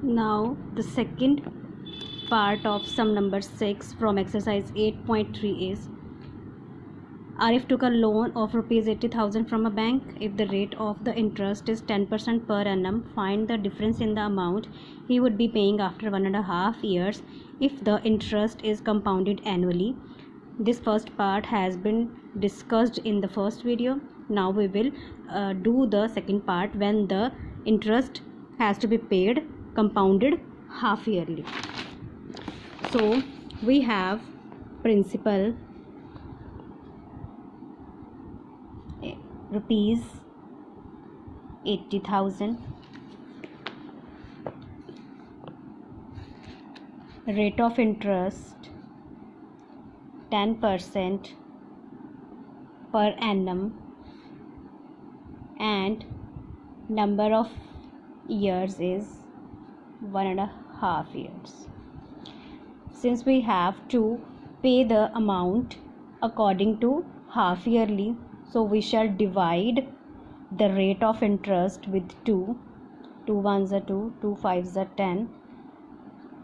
Now the second part of sum number 6 from exercise 8.3 is Arif took a loan of rupees 80,000 from a bank. If the rate of the interest is 10% per annum, find the difference in the amount he would be paying after 1.5 years if the interest is compounded annually. This first part has been discussed in the first video. Now we will do the second part when the interest has to be paid compounded half yearly. So we have principal rupees 80,000, rate of interest 10% per annum, and number of years is 1.5 years. Since we have to pay the amount according to half yearly, so we shall divide the rate of interest with 2. 2 ones are 2, 2 fives are 10,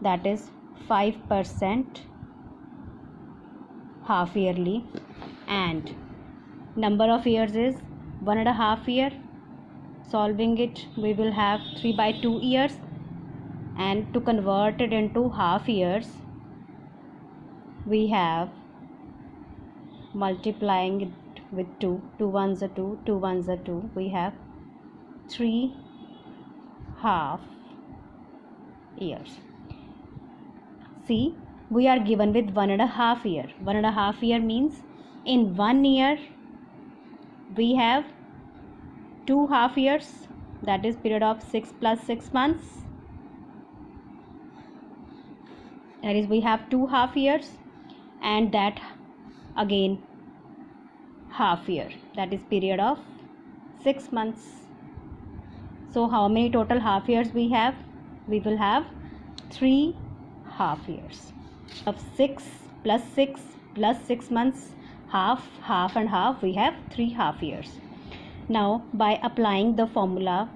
that is 5% half yearly, and number of years is 1.5 year. Solving it, we will have 3/2 years, and to convert it into half years, we have multiplying it with 2. 2 ones are 2, 2 ones are 2, we have 3 half years. See, we are given with 1.5 year. 1.5 year means in 1 year we have 2 half years, that is period of 6 plus 6 months, that is we have 2 half years, and that again half year, that is period of 6 months. So how many total half years we have? We will have 3 half years of 6 plus 6 plus 6 months, half, half and half, we have 3 half years. Now by applying the formula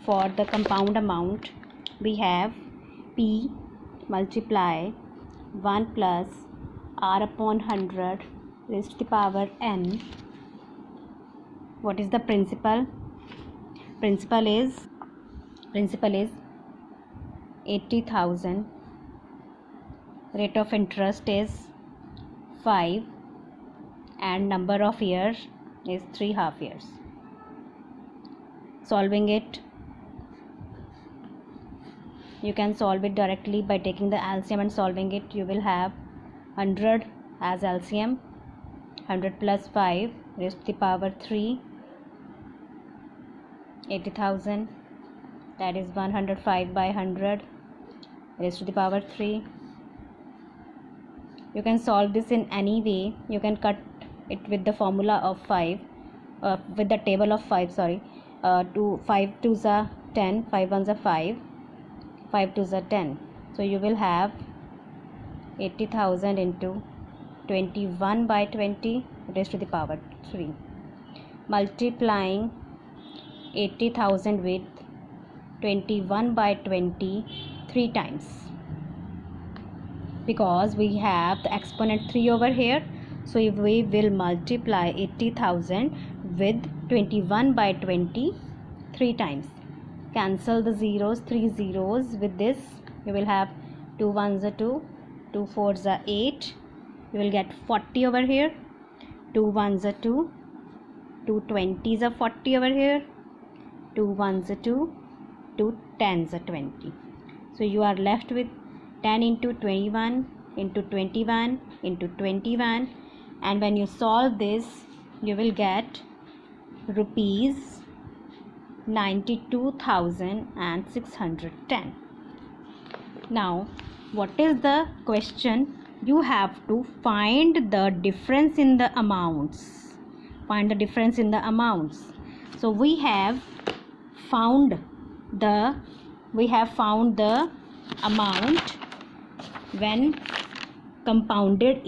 for the compound amount, we have P multiply 1 plus R upon 100 raised to the power n. What is the principal? Principal is 80,000. Rate of interest is 5, and number of years is 3 half years. Solving it, you can solve it directly by taking the LCM and solving it. You will have 100 as LCM, 100 plus 5 raised to the power 3, 80,000, that is 105 by 100 raised to the power 3. You can solve this in any way. You can cut it with the formula of 5, with the table of 5, sorry. 5 2s are 10, 5 1s are 5, 5 2s are 10. So you will have 80,000 into 21 by 20 raised to the power 3. Multiplying 80,000 with 21 by 20 3 times, because we have the exponent 3 over here. So if we will multiply 80,000 with 21 by 20 3 times, cancel the zeros, 3 zeros with this, you will have 2 ones are 2, 2 fours are 8, you will get 40 over here, 2 ones are 2, 2 20s are 40 over here, 2 ones are 2, 2 10s are 20. So you are left with 10 into 21 into 21 into 21, and when you solve this, you will get rupees 92,610. Now what is the question? You have to find the difference in the amounts. Find the difference in the amounts. So we have found the amount when compounded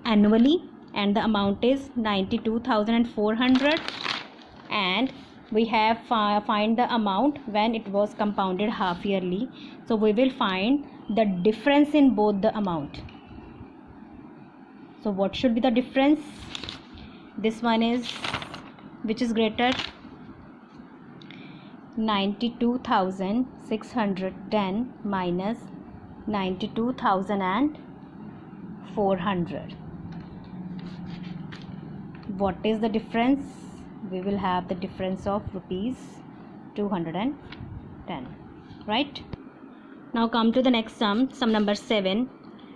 annually, and the amount is 92,400, and we have find the amount when it was compounded half yearly. So we will find the difference in both the amount. So what should be the difference? This one is, which is greater? 92,610 minus 92,400. What is the difference? We will have the difference of rupees 210, right? Now come to the next sum number 7.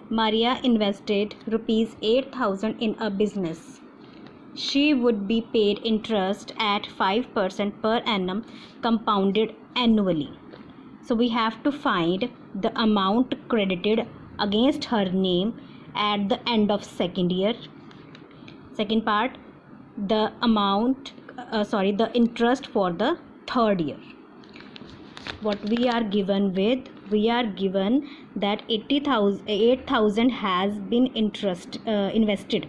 Maria invested rupees 8,000 in a business. She would be paid interest at 5% per annum, compounded annually. So we have to find the amount credited against her name at the end of second year. Second part, the amount the interest for the third year. What we are given with, we are given that 8,000 has been invested.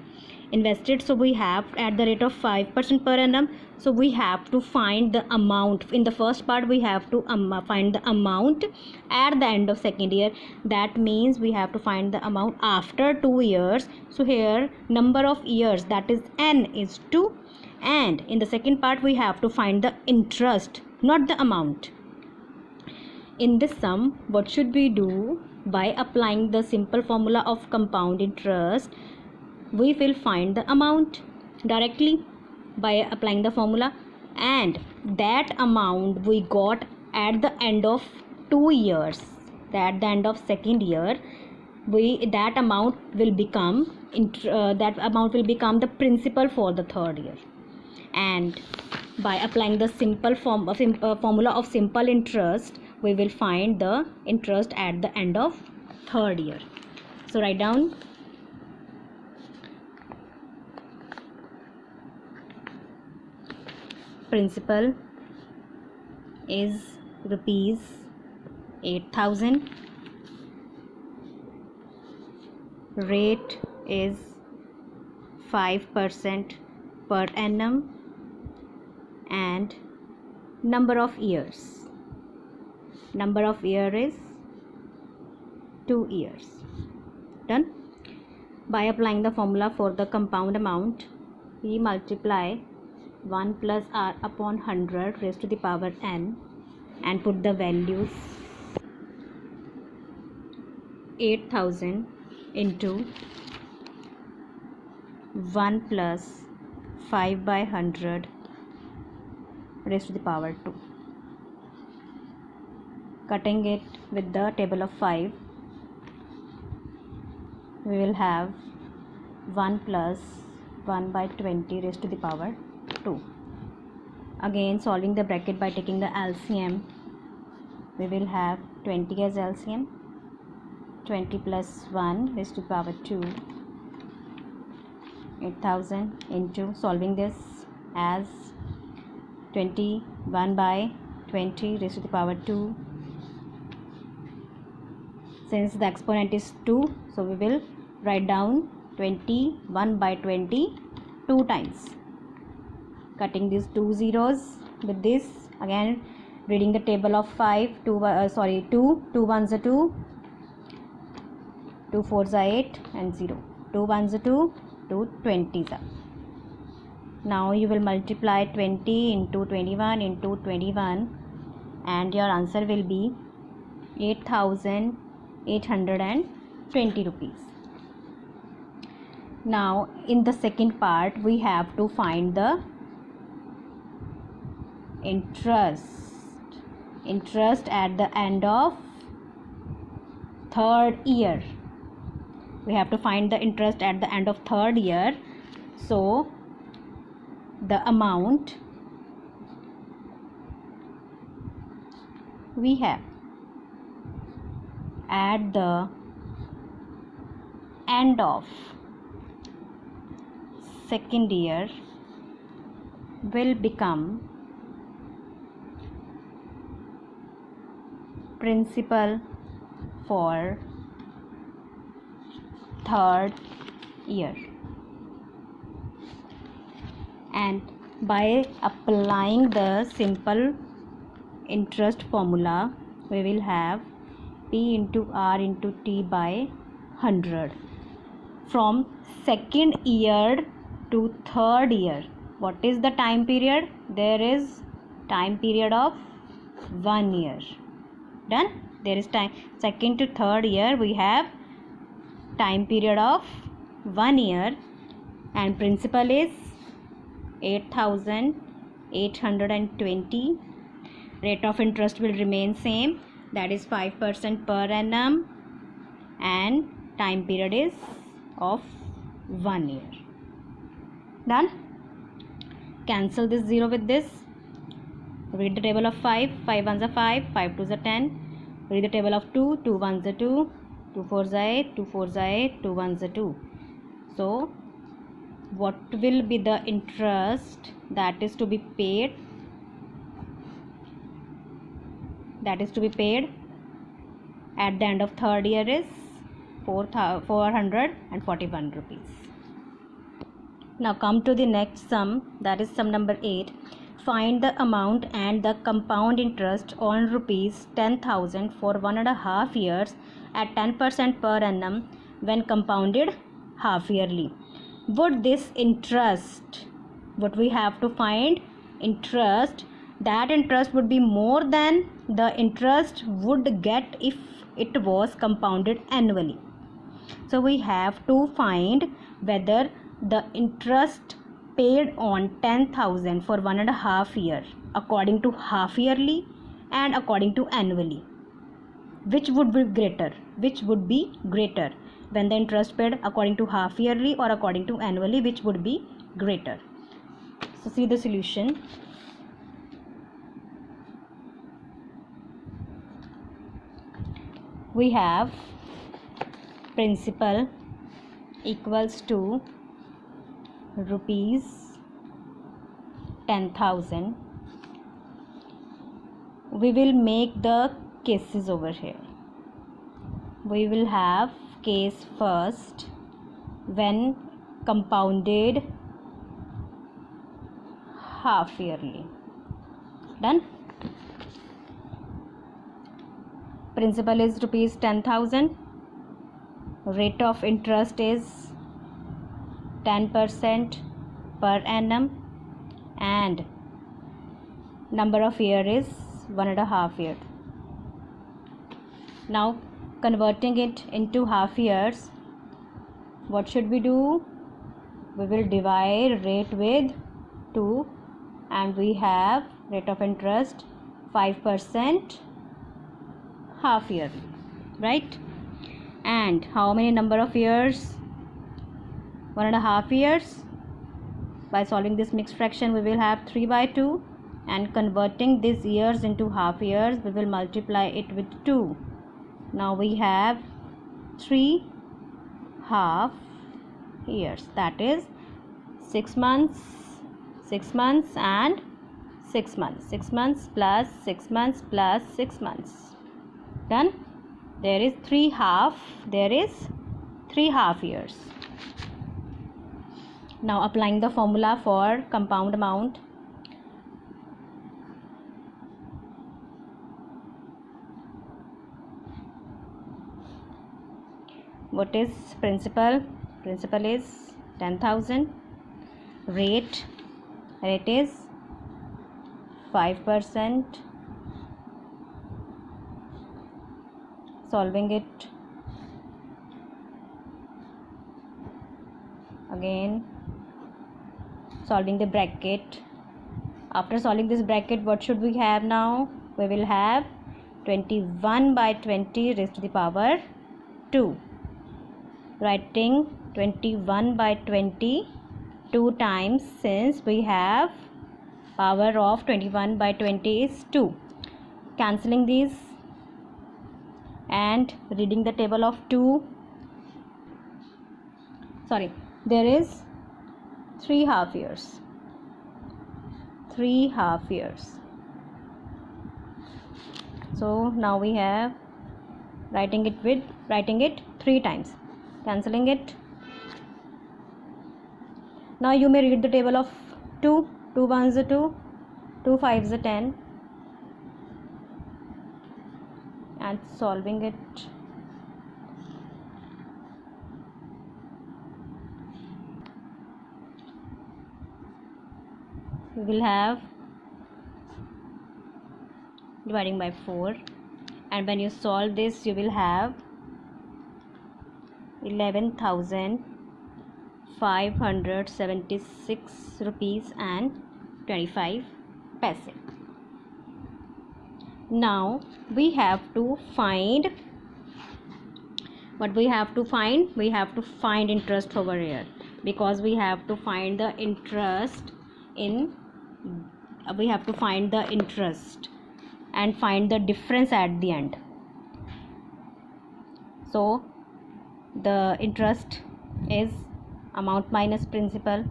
So we have at the rate of 5% per annum. So we have to find the amount. In the first part we have to find the amount at the end of second year. That means we have to find the amount after 2 years. So here number of years, that is n, is 2, and in the second part we have to find the interest, not the amount. In this sum, what should we do? By applying the simple formula of compound interest, we will find the amount directly by applying the formula, and that amount we got at the end of 2 years. At the end of second year, that amount will become the principal for the third year. And by applying the formula of simple interest, we will find the interest at the end of third year. So write down. Principal is rupees 8,000. Rate is 5% per annum, and number of years is 2 years. Done. By applying the formula for the compound amount, we multiply 1 plus r upon 100 raised to the power n and put the values 8,000 into 1 plus 5 by 100 raised to the power 2. Cutting it with the table of 5, we will have 1 plus 1 by 20 raised to the power 2. Again, solving the bracket by taking the LCM, we will have 20 as LCM. 20 plus 1 raised to the power 2. 8,000 into, solving this as 21 by 20 raised to the power 2. Since the exponent is 2, so we will write down 21 by 20 2 times. Cutting these 2 zeros with this, again reading the table of 5, 2 ones are 2, 2 fours are 8 and 0, 2 ones are 2, 2 20s are. Now you will multiply 20 into 21 into 21 and your answer will be 8,820 rupees. Now in the second part we have to find the interest at the end of third year. We have to find the interest at the end of third year. So the amount we have at the end of second year will become principal for third year, and By applying the simple interest formula, we will have P into R into T by 100. From second year to third year, what is the time period? There is time period of 1 year. Done? There is time. Second to third year, we have time period of 1 year, and principal is 8,820. Rate of interest will remain same, that is 5% per annum, and time period is of 1 year. Done? Cancel this 0 with this. Read the table of 5. 5 ones are 5, 5 twos are 10. Read the table of 2. 2 ones are 2, 2 fours are 8, 2 fours are 8, 2 ones are 2. So what will be the interest that is to be paid? That is to be paid at the end of third year is 441 rupees. Now come to the next sum, that is sum number 8. Find the amount and the compound interest on rupees 10,000 for 1.5 years at 10% per annum when compounded half yearly. Would this interest, what we have to find interest, that interest would be more than the interest would get if it was compounded annually. So we have to find whether the interest paid on 10,000 for 1.5 year according to half yearly and according to annually, which would be greater? Which would be greater? When the interest paid according to half yearly or according to annually, which would be greater? So see the solution. We have principal equals to rupees 10,000. We will make the cases over here. We will have case first when compounded half yearly. Done? Principal is rupees 10,000. Rate of interest is 10% per annum, and number of year is 1.5 years. Now converting it into half years, what should we do? We will divide rate with 2 and we have rate of interest 5% half yearly, right? And how many number of years? 1.5 years. By solving this mixed fraction, we will have 3 by 2, and converting these years into half years, we will multiply it with 2. Now we have 3 half years, that is 6 months, 6 months and 6 months. 6 months plus 6 months plus 6 months. Done? There is 3 half years. Now applying the formula for compound amount. What is principal? Principal is 10,000. Rate is 5%. Solving it again, solving the bracket. After solving this bracket, what should we have now? We will have 21 by 20 raised to the power 2. Writing 21 by 20 2 times, since we have power of 21 by 20 is 2. Cancelling these and reading the table of 2. Sorry, there is 3 half years. 3 half years. So now we have writing it 3 times. Cancelling it. Now you may read the table of 2. 2 ones are 2, 2 fives are 10, and solving it. We will have dividing by 4, and when you solve this you will have 11,576 rupees and 25 paise. Now we have to find what we have to find. We have to find interest over here, because we have to find the interest in we have to find the interest and find the difference at the end. So the interest is amount minus principal.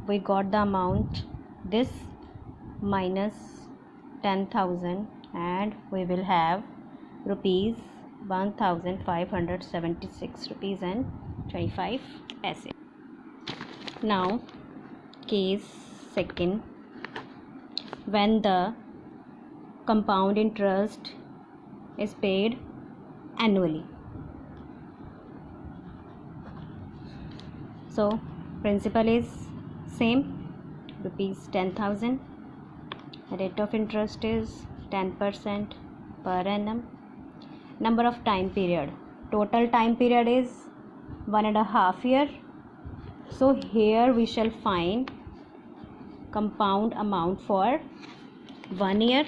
We got the amount, this minus 10,000, and we will have rupees 1,576 rupees and 25 paise. Now case second, when the compound interest is paid annually. So principal is same, rupees 10,000. Rate of interest is 10% per annum. Number of time period, total time period is 1.5 years. So here we shall find compound amount for 1 year,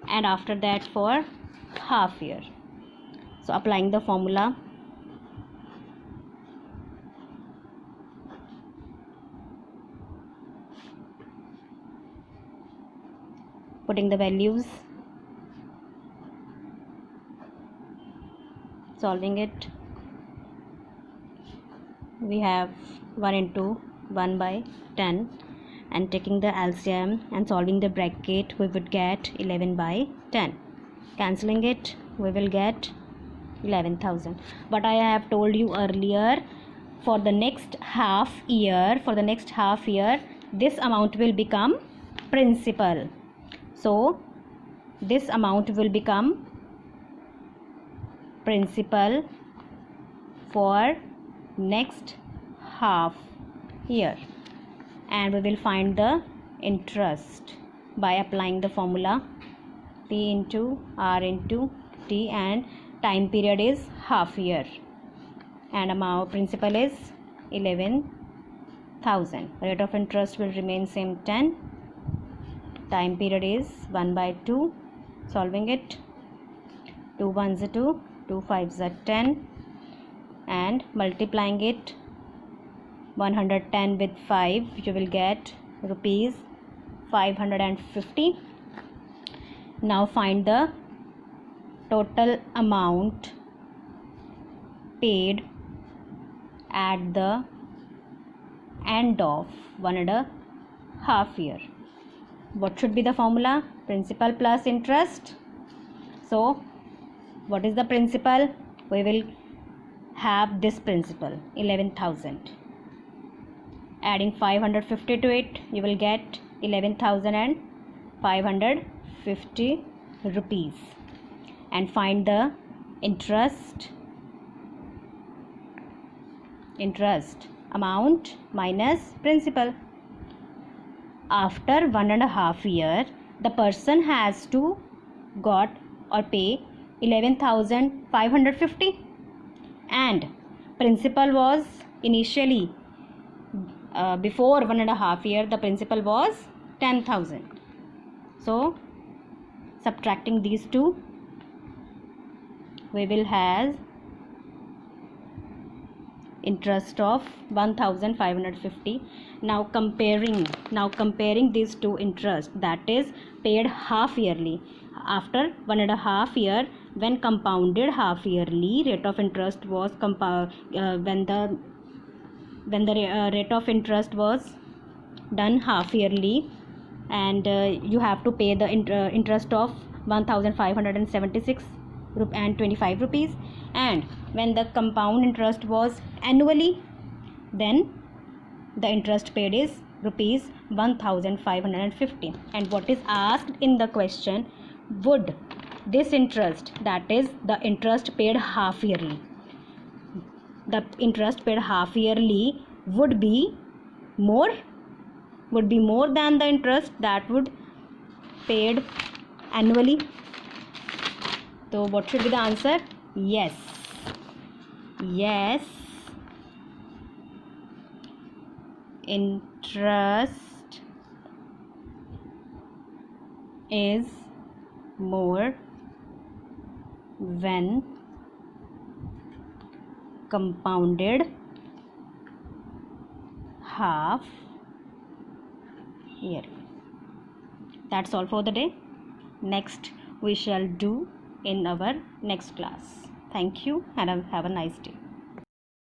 and after that for half year. So applying the formula, putting the values, solving it. We have 1 into 1 by 10, and taking the LCM and solving the bracket, we would get 11 by 10. Cancelling it, we will get 11,000. But I have told you earlier, for the next half year, this amount will become principal. So this amount will become principal for next half year, and we will find the interest by applying the formula P into R into T, and time period is half year, and amount principal is 11,000. Rate of interest will remain same 10. Time period is 1 by 2. Solving it, 2 ones are 2, 2 fives are 10, and multiplying it 110 with 5, you will get rupees 550. Now find the total amount paid at the end of 1.5 year. What should be the formula? Principal plus interest. So what is the principal? We will have this principal, 11,000. Adding 550 to it, you will get 11,550 rupees, and find the interest amount minus principal. After 1.5 year, the person has to got or pay 11,550, and principal was initially before 1.5 year, the principal was 10,000. So subtracting these two, we will have interest of 1,550. Now comparing these two interest, that is paid half yearly. After 1.5 year, when compounded half yearly, rate of interest was when the rate of interest was done half yearly, and you have to pay the interest of 1,576 and 25 rupees, and when the compound interest was annually, then the interest paid is rupees 1550. And what is asked in the question, would this interest, that is the interest paid half yearly, the interest paid half yearly would be more than the interest that would paid annually. So what should be the answer? Yes, interest is more when compounded half year. That's all for the day. Next we shall do in our next class. Thank you and have a nice day.